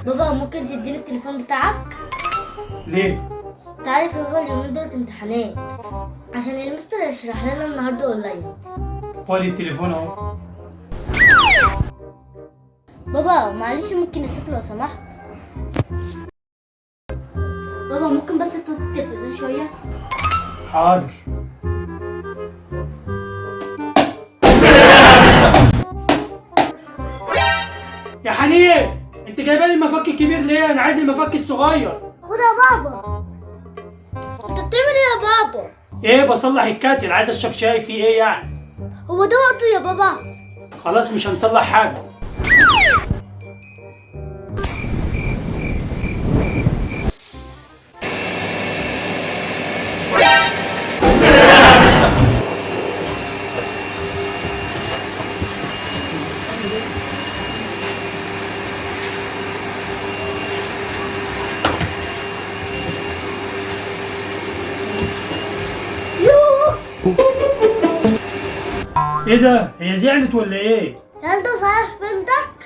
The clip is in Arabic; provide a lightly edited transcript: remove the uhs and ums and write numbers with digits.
بابا ممكن تديني التليفون بتاعك؟ ليه؟ انت عارف يا بابا اليومين دول امتحانات، عشان المستر يشرح لنا النهارده اونلاين. خدي التليفون اهو. بابا معلش ممكن نسيت لو سمحت. بابا ممكن بس توطي التلفزيون شويه؟ حاضر. يا حنين، انت جايبه لي المفك الكبير ليه؟ انا عايز المفك الصغير. خد يا بابا. انت بتعمل ايه يا بابا؟ ايه، بصلح الكاتل، عايز اشرب شاي، في ايه يعني؟ هو ده وقته يا بابا؟ خلاص مش هنصلح حاجه. ايه ده؟ هي زعلت ولا ايه؟ هل ده صحيح بنتك؟